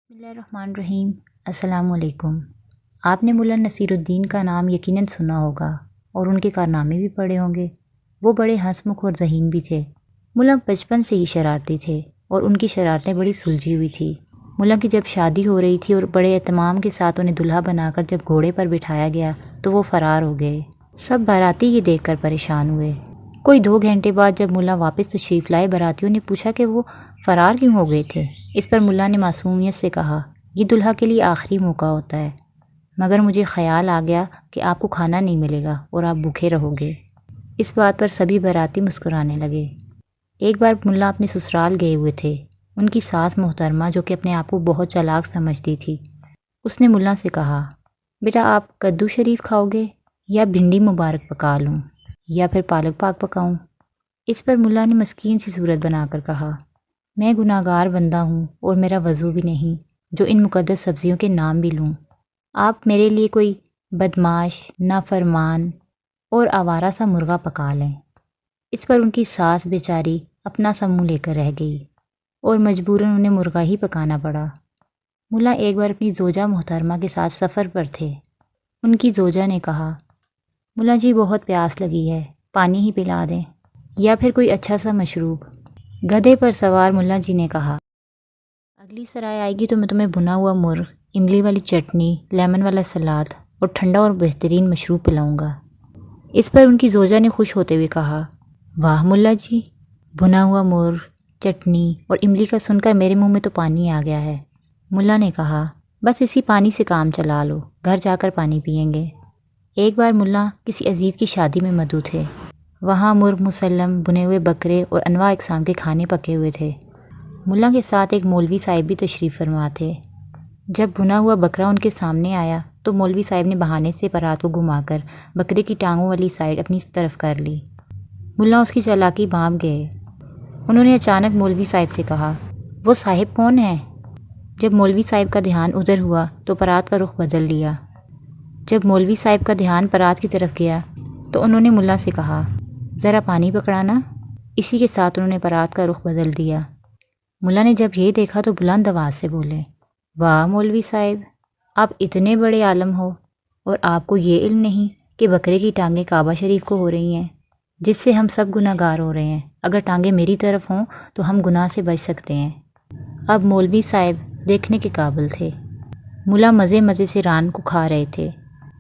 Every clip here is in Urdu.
بسم اللہ الرحمن الرحیم۔ السلام علیکم۔ آپ نے ملا نصیر الدین کا نام یقیناً سنا ہوگا اور ان کے کارنامے بھی پڑھے ہوں گے۔ وہ بڑے ہنس مکھ اور ذہین بھی تھے۔ ملا بچپن سے ہی شرارتی تھے اور ان کی شرارتیں بڑی سلجھی ہوئی تھی۔ ملا کی جب شادی ہو رہی تھی اور بڑے اہتمام کے ساتھ انہیں دلہا بنا کر جب گھوڑے پر بٹھایا گیا تو وہ فرار ہو گئے۔ سب باراتی یہ دیکھ کر پریشان ہوئے۔ کوئی 2 گھنٹے بعد جب ملا واپس تشریف لائے، براتیوں نے پوچھا کہ وہ فرار کیوں ہو گئے تھے۔ اس پر ملا نے معصومیت سے کہا، یہ دلہا کے لیے آخری موقع ہوتا ہے، مگر مجھے خیال آ گیا کہ آپ کو کھانا نہیں ملے گا اور آپ بھوکے رہو گے۔ اس بات پر سبھی باراتی مسکرانے لگے۔ ایک بار ملا اپنے سسرال گئے ہوئے تھے۔ ان کی ساس محترمہ، جو کہ اپنے آپ کو بہت چالاک سمجھتی تھی، اس نے ملا سے کہا، بیٹا آپ کدو شریف کھاؤ گے یا بھنڈی مبارک پکا لوں یا پھر پالک پاک پکاؤں؟ اس پر ملا نے مسکین سی صورت بنا کر کہا، میں گناہگار بندہ ہوں اور میرا وضو بھی نہیں جو ان مقدس سبزیوں کے نام بھی لوں۔ آپ میرے لیے کوئی بدمعاش، نافرمان اور آوارہ سا مرغا پکا لیں۔ اس پر ان کی ساس بیچاری اپنا سا منہ لے کر رہ گئی اور مجبوراً انہیں مرغا ہی پکانا پڑا۔ ملا ایک بار اپنی زوجہ محترمہ کے ساتھ سفر پر تھے۔ ان کی زوجہ نے کہا، ملا جی بہت پیاس لگی ہے، پانی ہی پلا دیں یا پھر کوئی اچھا سا مشروب۔ گدھے پر سوار ملا جی نے کہا، اگلی سرائے آئے گی تو میں تمہیں بھنا ہوا مرغ، املی والی چٹنی، لیمن والا سلاد اور ٹھنڈا اور بہترین مشروب پلاؤں گا۔ اس پر ان کی زوجہ نے خوش ہوتے ہوئے کہا، واہ ملا جی، بھنا ہوا مرغ، چٹنی اور املی کا سن کر میرے منہ میں تو پانی آ گیا ہے۔ ملا نے کہا، بس اسی پانی سے کام چلا لو، گھر جا کر پانی پئیں گے۔ ایک بار ملا کسی عزیز کی شادی میں مدعو تھے۔ وہاں مرغ مسلم، بھنے ہوئے بکرے اور انواع اقسام کے کھانے پکے ہوئے تھے۔ ملا کے ساتھ ایک مولوی صاحب بھی تشریف فرما تھے۔ جب بھنا ہوا بکرا ان کے سامنے آیا تو مولوی صاحب نے بہانے سے پرات کو گھما کر بکرے کی ٹانگوں والی سائڈ اپنی طرف کر لی۔ ملا اس کی چالاکی بانپ گئے۔ انہوں نے اچانک مولوی صاحب سے کہا، وہ صاحب کون ہے؟ جب مولوی صاحب کا دھیان ادھر ہوا تو پرات کا رخ بدل لیا۔ جب مولوی صاحب کا دھیان پرات کی طرف گیا تو انہوں نے ملا سے کہا، ذرا پانی پکڑانا۔ اسی کے ساتھ انہوں نے پرات کا رخ بدل دیا۔ ملا نے جب یہ دیکھا تو بلند آواز سے بولے، واہ مولوی صاحب، آپ اتنے بڑے عالم ہو اور آپ کو یہ علم نہیں کہ بکرے کی ٹانگیں کعبہ شریف کو ہو رہی ہیں، جس سے ہم سب گناہ گار ہو رہے ہیں۔ اگر ٹانگیں میری طرف ہوں تو ہم گناہ سے بچ سکتے ہیں۔ اب مولوی صاحب دیکھنے کے قابل تھے۔ ملا مزے مزے سے ران کو کھا رہے تھے۔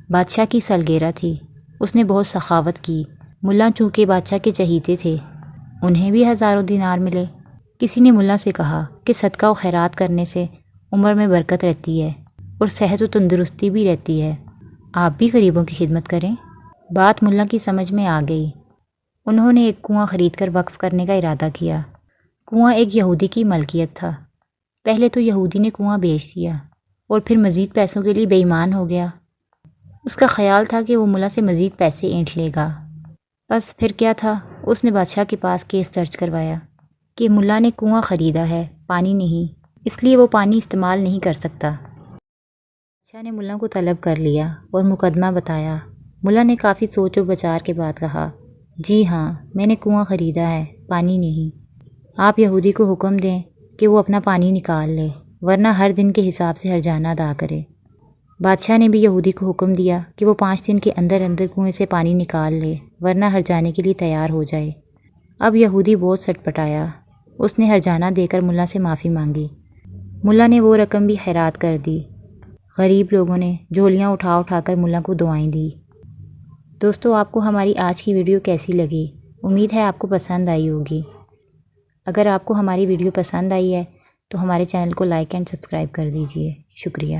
بادشاہ کی سالگرہ تھی، اس نے بہت سخاوت کی۔ ملا چونکہ بادشاہ کے چہیتے تھے، انہیں بھی ہزاروں دینار ملے۔ کسی نے ملا سے کہا کہ صدقہ و خیرات کرنے سے عمر میں برکت رہتی ہے اور صحت و تندرستی بھی رہتی ہے، آپ بھی غریبوں کی خدمت کریں۔ بات ملا کی سمجھ میں آ گئی۔ انہوں نے ایک کنواں خرید کر وقف کرنے کا ارادہ کیا۔ کنواں ایک یہودی کی ملکیت تھا۔ پہلے تو یہودی نے کنواں بیچ دیا اور پھر مزید پیسوں کے لیے بے ایمان ہو گیا۔ اس کا خیال تھا کہ وہ ملا سے مزید پیسے اینٹھ لے گا۔ بس پھر کیا تھا، اس نے بادشاہ کے پاس کیس درج کروایا کہ ملا نے کنواں خریدا ہے، پانی نہیں، اس لیے وہ پانی استعمال نہیں کر سکتا۔ بادشاہ نے ملا کو طلب کر لیا اور مقدمہ بتایا۔ ملا نے کافی سوچ و بچار کے بعد کہا، جی ہاں، میں نے کنواں خریدا ہے، پانی نہیں۔ آپ یہودی کو حکم دیں کہ وہ اپنا پانی نکال لے، ورنہ ہر دن کے حساب سے ہرجانہ ادا کرے۔ بادشاہ نے بھی یہودی کو حکم دیا کہ وہ 5 دن کے اندر اندر کنویں سے پانی نکال لے، ورنہ ہرجانے کے لیے تیار ہو جائے۔ اب یہودی بہت سٹ پٹایا۔ اس نے ہرجانہ دے کر ملا سے معافی مانگی۔ ملا نے وہ رقم بھی خیرات کر دی۔ غریب لوگوں نے جھولیاں اٹھا اٹھا کر ملا کو دعائیں دی۔ دوستو، آپ کو ہماری آج کی ویڈیو کیسی لگی؟ امید ہے آپ کو پسند آئی ہوگی۔ اگر آپ کو ہماری ویڈیو پسند آئی ہے تو ہمارے چینل کو لائک اینڈ سبسکرائب کر دیجیے۔ شکریہ۔